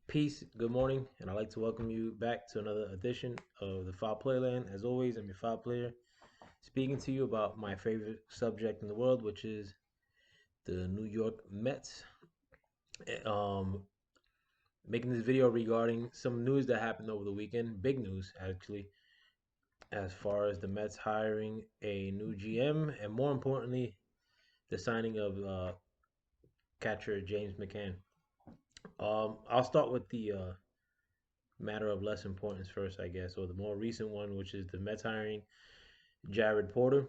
Peace, good morning, and I'd like to welcome you back to another edition of the Foul Playland. As always, I'm your foul player, speaking to you about my favorite subject in the world, which is the New York Mets. Um, Making this video regarding some news that happened over the weekend, big news actually, as far as the Mets hiring a new GM, and more importantly, the signing of catcher James McCann. I'll start with the matter of less importance first, I guess, or the more recent one, which is the Mets hiring Jared Porter.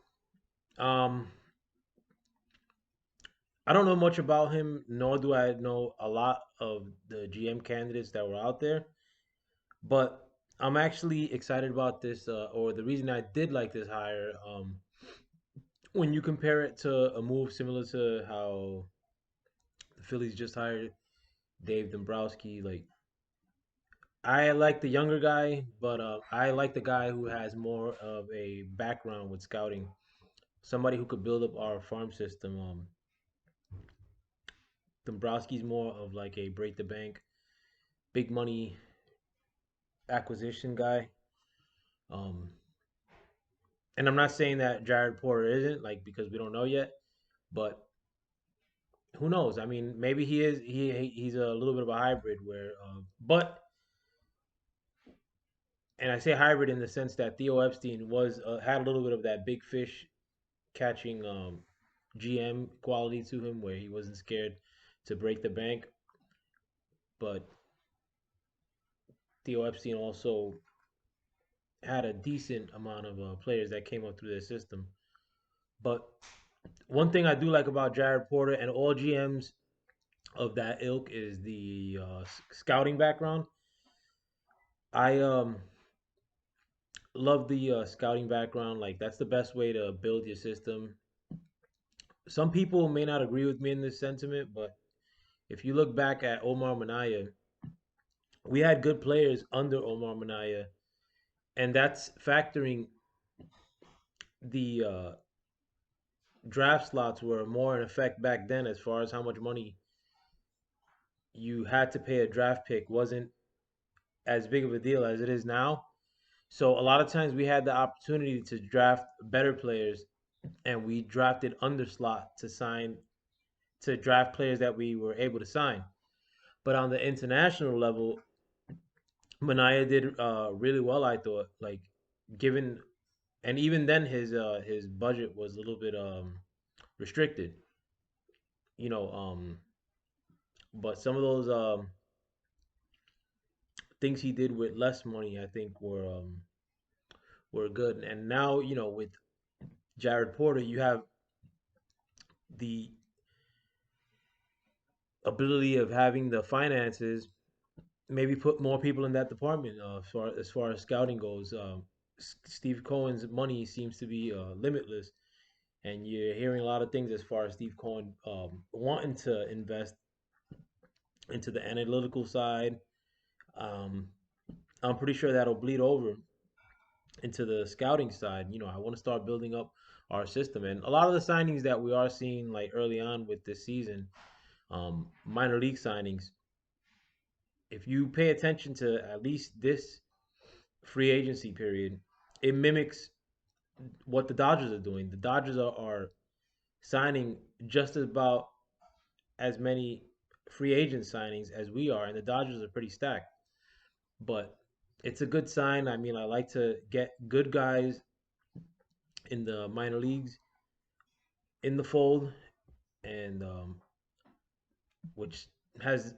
Um, I don't know much about him, nor do I know a lot of the GM candidates that were out there. But I'm actually excited about this, or the reason I did like this hire. When you compare it to a move similar to how the Phillies just hired Dave Dombrowski, like I like the younger guy, but I like the guy who has more of a background with scouting, somebody who could build up our farm system. Dombrowski's more of like a break the bank, big money acquisition guy. Um, and I'm not saying that Jared Porter isn't like because we don't know yet, but who knows? I mean, maybe he is. He's a little bit of a hybrid where, but and I say hybrid in the sense that Theo Epstein was had a little bit of that big fish catching GM quality to him, where he wasn't scared to break the bank. But Theo Epstein also had a decent amount of players that came up through their system. But one thing I do like about Jared Porter and all GMs of that ilk is the scouting background. I love the scouting background. Like that's the best way to build your system. Some people may not agree with me in this sentiment, but if you look back at Omar Minaya, we had good players under Omar Minaya, and that's factoring the draft slots were more in effect back then as far as how much money you had to pay a draft pick wasn't as big of a deal as it is now. So a lot of times we had the opportunity to draft better players, and we drafted under slot to draft players that we were able to sign. But on the international level, Manaya did really well. I thought, like given, and even then his budget was a little bit restricted. You know, but some of those things he did with less money, I think, were good. And now, with Jared Porter, you have the ability of having the finances, maybe put more people in that department. As far as scouting goes, Steve Cohen's money seems to be limitless, and you're hearing a lot of things as far as Steve Cohen wanting to invest into the analytical side. Um, I'm pretty sure that'll bleed over into the scouting side. I want to start building up our system, and a lot of the signings that we are seeing like early on with this season, minor league signings. If you pay attention to at least this free agency period, it mimics what the Dodgers are doing. The Dodgers are signing just about as many free agent signings as we are, and the Dodgers are pretty stacked. But it's a good sign. I mean, I like to get good guys in the minor leagues in the fold, and which has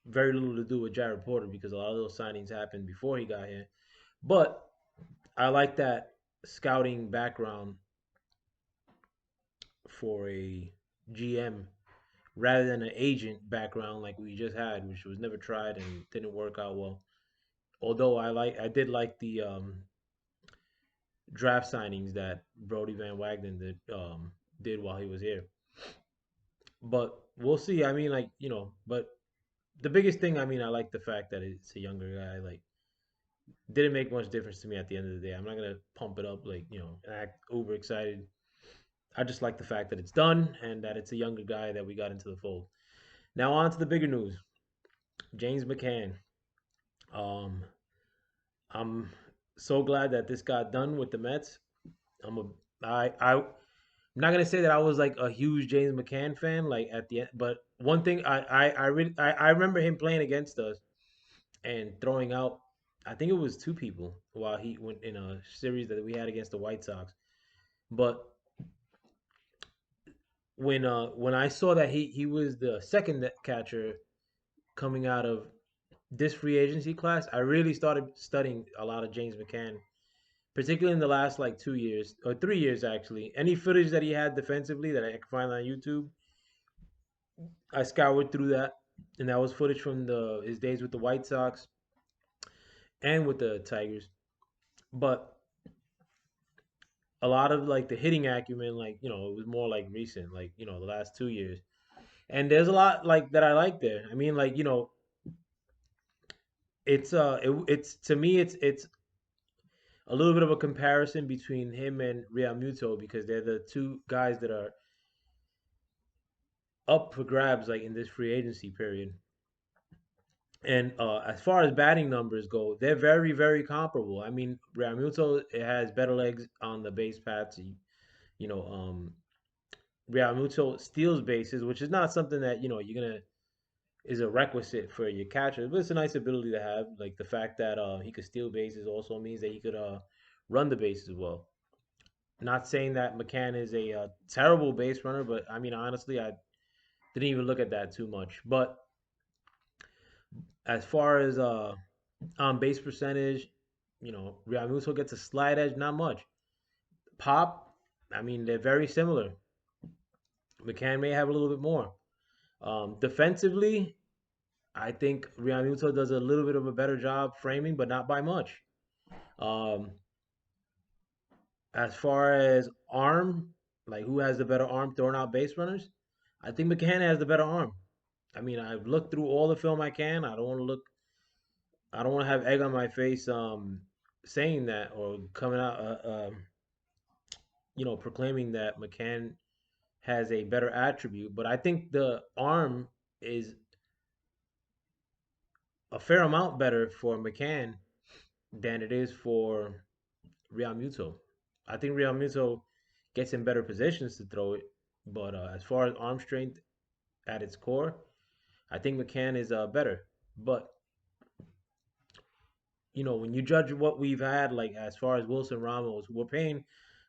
very little to do with Jared Porter because a lot of those signings happened before he got here. But I like that scouting background for a GM rather than an agent background like we just had, which was never tried and didn't work out well. Although I did like the draft signings that Brody Van Wagenen did while he was here. But we'll see. I mean, like but the biggest thing, I mean, I like the fact that it's a younger guy. Like, didn't make much difference to me at the end of the day. I'm not gonna pump it up like and act over excited. I just like the fact that it's done and that it's a younger guy that we got into the fold. Now on to the bigger news. James McCann. Um, I'm so glad that this got done with the Mets. I'm a I'm not gonna say that I was like a huge James McCann fan, like at the end, but one thing I remember him playing against us and throwing out. I think it was two people while he went in a series that we had against the White Sox. But when I saw that he was the second catcher coming out of this free agency class, I really started studying a lot of James McCann, particularly in the last like 2 years or 3 years actually. Any footage that he had defensively that I could find on YouTube, I scoured through that, and that was footage from the his days with the White Sox and with the Tigers. But a lot of like the hitting acumen, like it was more like recent, like the last 2 years. And there's a lot like that I like there. I mean, like it's to me it's a little bit of a comparison between him and Real Muto because they're the two guys that are up for grabs like in this free agency period. And as far as batting numbers go, they're very, very comparable. I mean, Realmuto has better legs on the base paths. You know, Realmuto steals bases, which is not something that you're gonna is a requisite for your catcher, but it's a nice ability to have. Like the fact that he could steal bases also means that he could run the bases well. Not saying that McCann is a terrible base runner, but I mean honestly, I didn't even look at that too much. But as far as on base percentage, Realmuto gets a slight edge, not much. Pop, I mean, they're very similar. McCann may have a little bit more. Defensively, I think Realmuto does a little bit of a better job framing, but not by much. Um, as far as arm, like who has the better arm throwing out base runners, I think McCann has the better arm. I mean, I've looked through all the film I can. I don't want to look. I don't want to have egg on my face saying that or coming out proclaiming that McCann has a better attribute, but I think the arm is a fair amount better for McCann than it is for Real Muto. I think Real Muto gets in better positions to throw it, but as far as arm strength at its core, I think McCann is better. But when you judge what we've had, like as far as Wilson Ramos, we're paying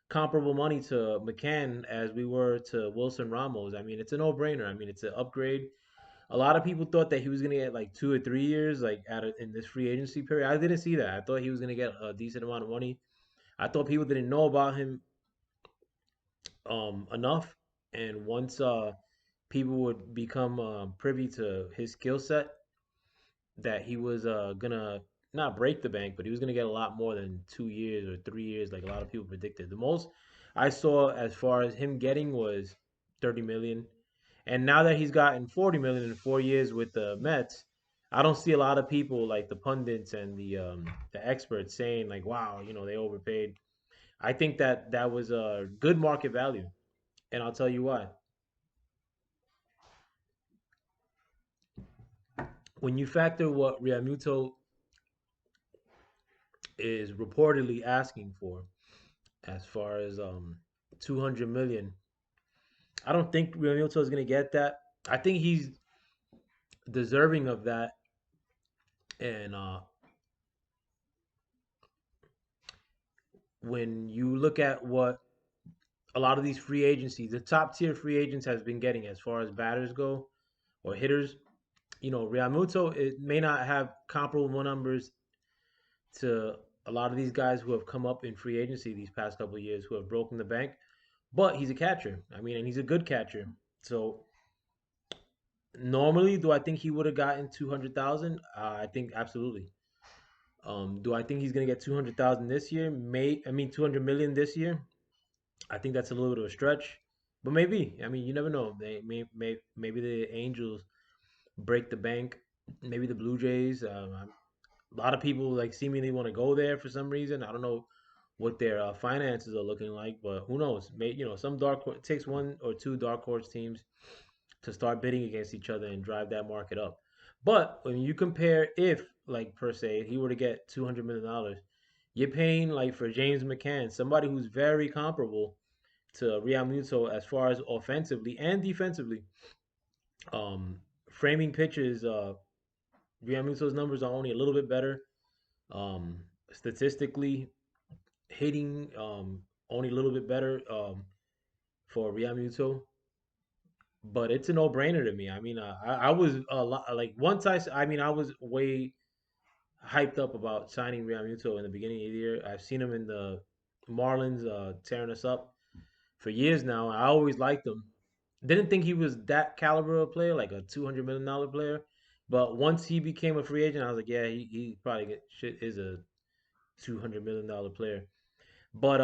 comparable money to McCann as we were to Wilson Ramos. I mean, it's a no-brainer. I mean, it's an upgrade. A lot of people thought that he was gonna get like 2 or 3 years, like in this free agency period. I didn't see that. I thought he was gonna get a decent amount of money. I thought people didn't know about him enough, and once people would become privy to his skill set, that he was gonna not break the bank, but he was gonna get a lot more than 2 years or 3 years, like a lot of people predicted. The most I saw as far as him getting was 30 million. And now that he's gotten 40 million in 4 years with the Mets, I don't see a lot of people like the pundits and the experts saying like, "Wow, they overpaid." I think that that was a good market value, and I'll tell you why. When you factor what Realmuto is reportedly asking for, as far as 200 million, I don't think Realmuto is going to get that. I think he's deserving of that, and when you look at what a lot of these free agencies, the top tier free agents has been getting as far as batters go or hitters. Realmuto it may not have comparable numbers to a lot of these guys who have come up in free agency these past couple of years who have broken the bank, but he's a catcher. I mean, and he's a good catcher. So normally, do I think he would have gotten 200,000? I think absolutely. Do I think he's gonna get 200,000 this year? 200 million this year. I think that's a little bit of a stretch, but maybe. I mean, you never know. Maybe the Angels break the bank. Maybe the Blue Jays. A lot of people like seemingly want to go there for some reason. I don't know what their finances are looking like, but who knows? Some it takes one or two dark horse teams to start bidding against each other and drive that market up. But when you compare if like per se, he were to get $200 million, you're paying like for James McCann, somebody who's very comparable to Real Muto as far as offensively and defensively. Um, Framing pitches, Real Muto's numbers are only a little bit better. Statistically, hitting, only a little bit better for Real Muto. But it's a no-brainer to me. I mean, I was a lot like once I mean, I was way hyped up about signing Real Muto in the beginning of the year. I've seen him in the Marlins tearing us up for years now. I always liked him. Didn't think he was that caliber of player, like a $200 million player. But once he became a free agent, I was like, yeah, he probably shit is a $200 million player. But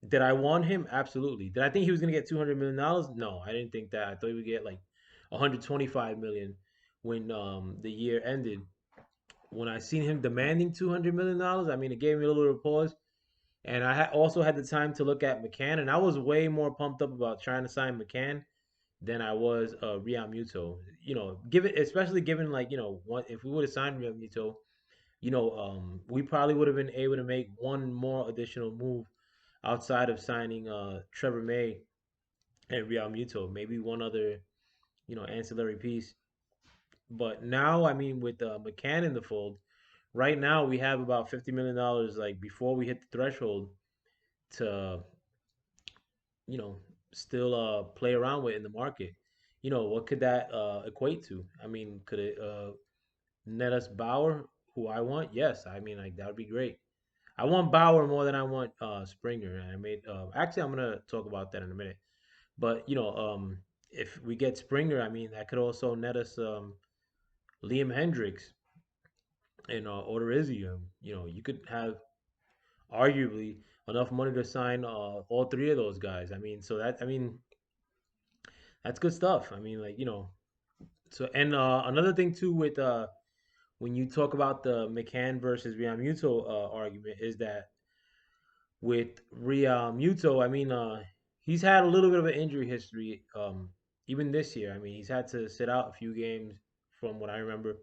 did I want him? Absolutely. Did I think he was gonna get $200 million? No, I didn't think that. I thought he would get like 125 million when the year ended. When I seen him demanding $200 million, I mean, it gave me a little bit of pause. And also had the time to look at McCann, and I was way more pumped up about trying to sign McCann than I was Real Muto. Given especially given like what if we would have signed Real Muto, we probably would have been able to make one more additional move outside of signing Trevor May and Real Muto, maybe one other ancillary piece. But now, I mean, with McCann in the fold, right now we have about $50 million, like before we hit the threshold to you know still play around with in the market. What could that equate to? I mean, could it net us Bauer, who I want? Yes, I mean, like that would be great. I want Bauer more than I want Springer. And I made actually I'm gonna talk about that in a minute. But if we get Springer, I mean that could also net us Liam Hendricks and Odorizzi. You could have arguably enough money to sign all three of those guys. I mean, so that I mean that's good stuff. I mean, like so and another thing too with when you talk about the McCann versus Realmuto argument is that with Realmuto, I mean, he's had a little bit of an injury history, even this year. I mean, he's had to sit out a few games from what I remember.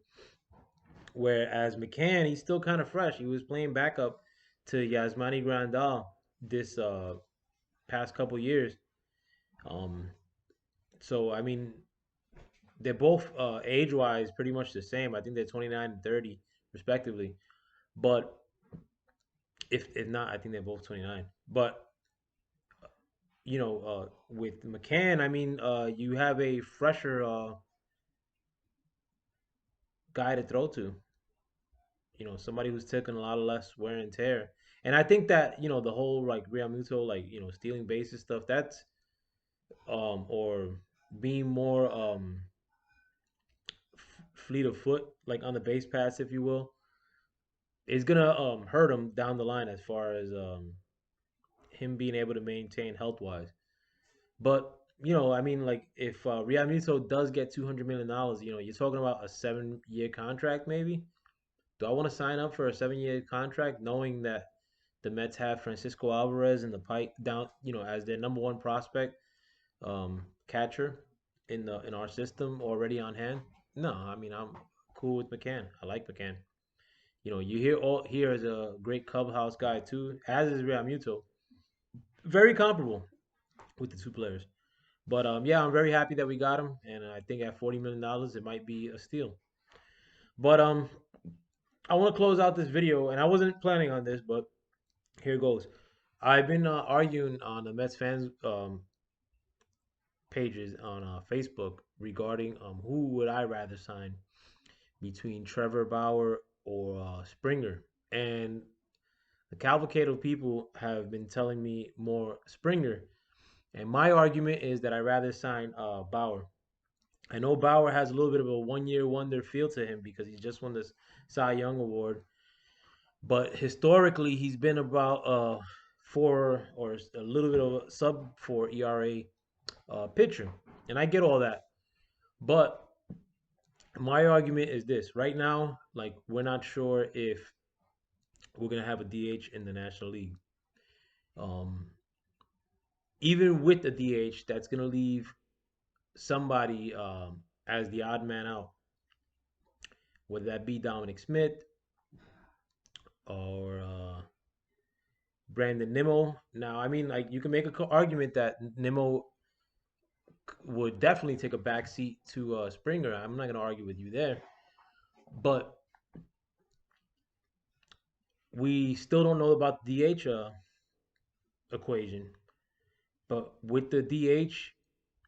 Whereas McCann, he's still kind of fresh. He was playing backup to Yasmani Grandal this past couple years. Um, so I mean, they're both age-wise pretty much the same. I think they're 29 and 30 respectively. But if not, I think they're both 29. But with McCann, I mean, you have a fresher guy to throw to. Somebody who's taken a lot of less wear and tear. And I think that the whole like Real Muto, like stealing bases stuff, that's or being more fleet of foot, like on the base pass, if you will, is gonna hurt him down the line as far as him being able to maintain health wise. But I mean, like if Real Muto does get $200 million, you're talking about a 7-year contract, maybe. Do I want to sign up for a 7-year contract, knowing that the Mets have Francisco Alvarez in the pipe down, as their number one prospect catcher in our system already on hand? No, I mean I'm cool with McCann. I like McCann. You here is a great clubhouse guy too, as is Real Muto. Very comparable with the two players. But yeah, I'm very happy that we got him, and I think at $40 million, it might be a steal. But I want to close out this video, and I wasn't planning on this, but here goes. I've been arguing on the Mets fans pages on Facebook regarding who would I rather sign between Trevor Bauer or Springer, and the cavalcade of people have been telling me more Springer, and my argument is that I rather sign Bauer. I know Bauer has a little bit of a one-year wonder feel to him because he just won this Cy Young award, but historically he's been about 4 or a little bit of a sub 4 ERA pitcher, and I get all that. But my argument is this: right now, like we're not sure if we're gonna have a DH in the National League. Um, Even with the DH, that's gonna leave somebody as the odd man out. whether that be Dominic Smith or Brandon Nimmo. Now, I mean, like you can make a argument that Nimmo would definitely take a back seat to Springer. I'm not going to argue with you there, but we still don't know about the DH equation. But with the DH,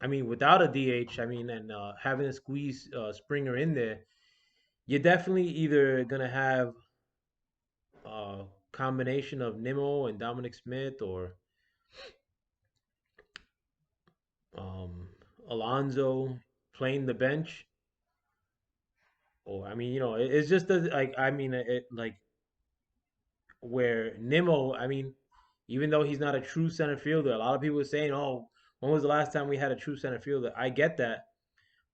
I mean, without a DH, I mean, and having to squeeze Springer in there, you're definitely either gonna have a combination of Nimmo and Dominic Smith, or um, Alonso playing the bench, or I mean, it's just like I mean, it like where Nimmo, I mean, even though he's not a true center fielder, a lot of people are saying, "Oh, when was the last time we had a true center fielder?" I get that,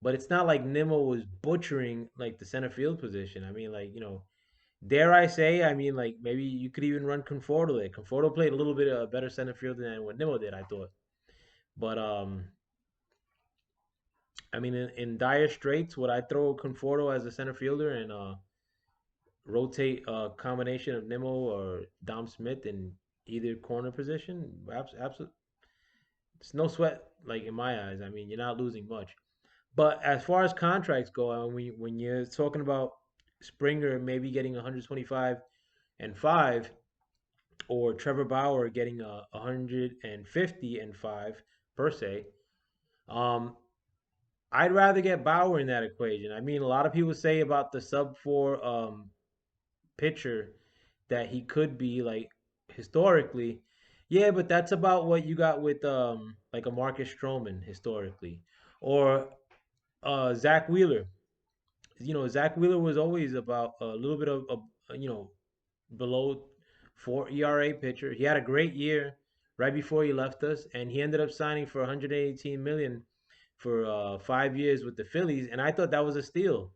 but it's not like Nimmo was butchering like the center field position. I mean, like dare I say, I mean, like maybe you could even run Conforto there. Conforto played a little bit of a better center field than what Nimmo did, I thought. But I mean, in dire straits, would I throw Conforto as a center fielder and rotate a combination of Nimmo or Dom Smith in either corner position? Absolutely, it's no sweat. Like in my eyes, I mean, you're not losing much. But as far as contracts go, I mean, when you're talking about Springer maybe getting 125 and 5, or Trevor Bauer getting a 150 and 5 per se, um, I'd rather get Bauer in that equation. I mean, a lot of people say about the sub 4 pitcher that he could be like historically. Yeah, but that's about what you got with like a Marcus Stroman historically, or Zach Wheeler. Zach Wheeler was always about a little bit of below 4 ERA pitcher. He had a great year right before he left us, and he ended up signing for 118 million for 5 years with the Phillies, and I thought that was a steal.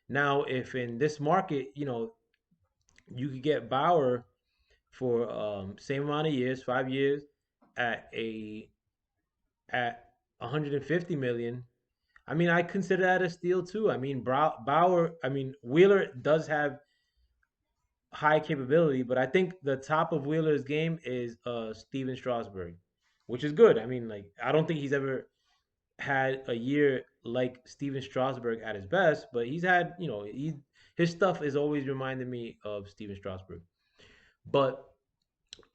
Now, if in this market, you could get Bauer for same amount of years, 5 years, at a at 150 million. I mean, I consider that a steal too. I mean, Bauer. I mean, Wheeler does have high capability, but I think the top of Wheeler's game is Steven Strasburg, which is good. I mean, like I don't think he's ever had a year like Steven Strasburg at his best, but he's had, his stuff is always reminding me of Steven Strasburg. But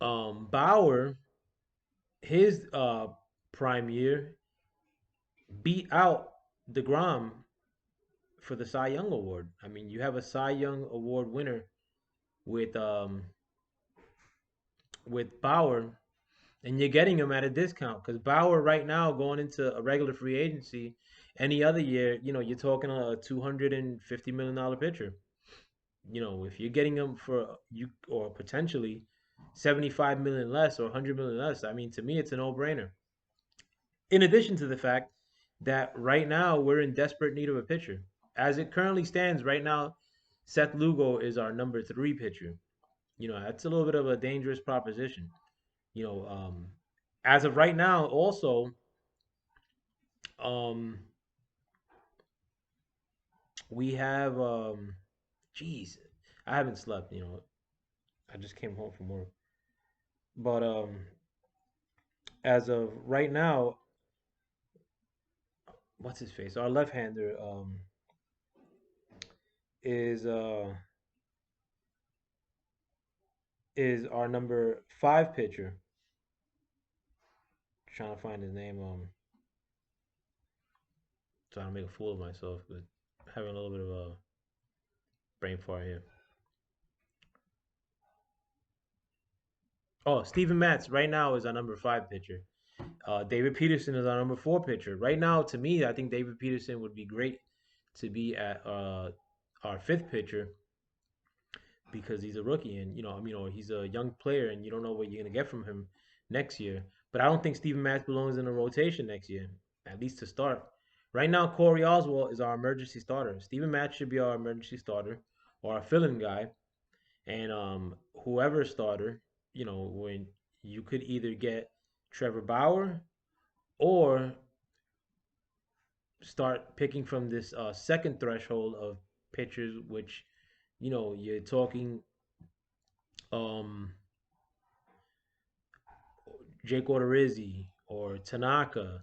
Bauer, his prime year beat out DeGrom for the Cy Young Award. I mean, you have a Cy Young Award winner with Bauer, and you're getting him at a discount because Bauer right now going into a regular free agency, any other year, you're talking a $250 million pitcher. If you're getting him for you or potentially 75 million less or 100 million less, I mean, to me, it's a no-brainer. In addition to the fact that right now we're in desperate need of a pitcher. As it currently stands right now, Seth Lugo is our number 3 pitcher. That's a little bit of a dangerous proposition. You know, um, as of right now, also, um, we have, geez, I haven't slept. I just came home from work, but as of right now, what's his face? Our left-hander is uh is our number 5 pitcher. Trying to find his name. Trying to make a fool of myself, but having a little bit of a brain fart here. Oh, Steven Matz right now is our number 5 pitcher. David Peterson is our number 4 pitcher. Right now, to me, I think David Peterson would be great to be at our 5th pitcher because he's a rookie and or he's a young player and you don't know what you're gonna get from him next year. But I don't think Steven Matz belongs in a rotation next year, at least to start. Right now, Corey Oswalt is our emergency starter. Steven Matz should be our emergency starter or our fill-in guy, and whoever starter, when you could either get Trevor Bauer or start picking from this second threshold of pitchers, which you're talking um Jake Odorizzi or Tanaka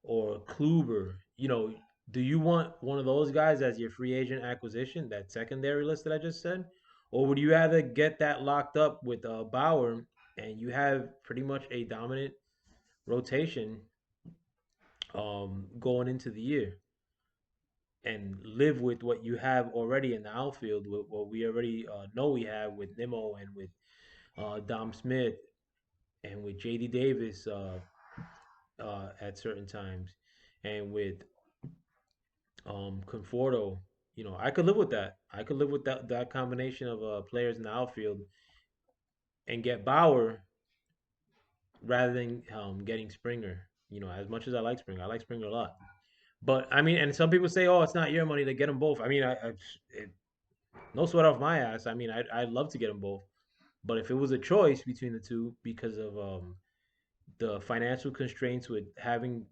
or Kluber. Do you want one of those guys as your free agent acquisition, that secondary list that I just said? Or would you rather get that locked up with Bauer and you have pretty much a dominant rotation going into the year and live with what you have already in the outfield, with what we already know we have with Nimmo and with Dom Smith and with JD Davis at certain times and with Conforto. I could live with that. I could live with that combination of players in the outfield and get Bauer rather than getting Springer. As much as I like Springer a lot. But I mean, and some people say, "Oh, it's not your money to get them both." I mean, no sweat off my ass. I mean, I'd love to get them both. But if it was a choice between the two because of the financial constraints with having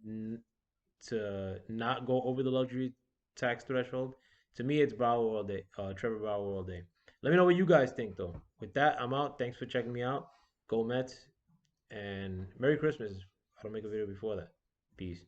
to not go over the luxury tax threshold, to me, it's Bauer all day. Trevor Bauer all day. Let me know what you guys think, though. With that, I'm out. Thanks for checking me out. Go Mets, and Merry Christmas. I don't make a video before that. Peace.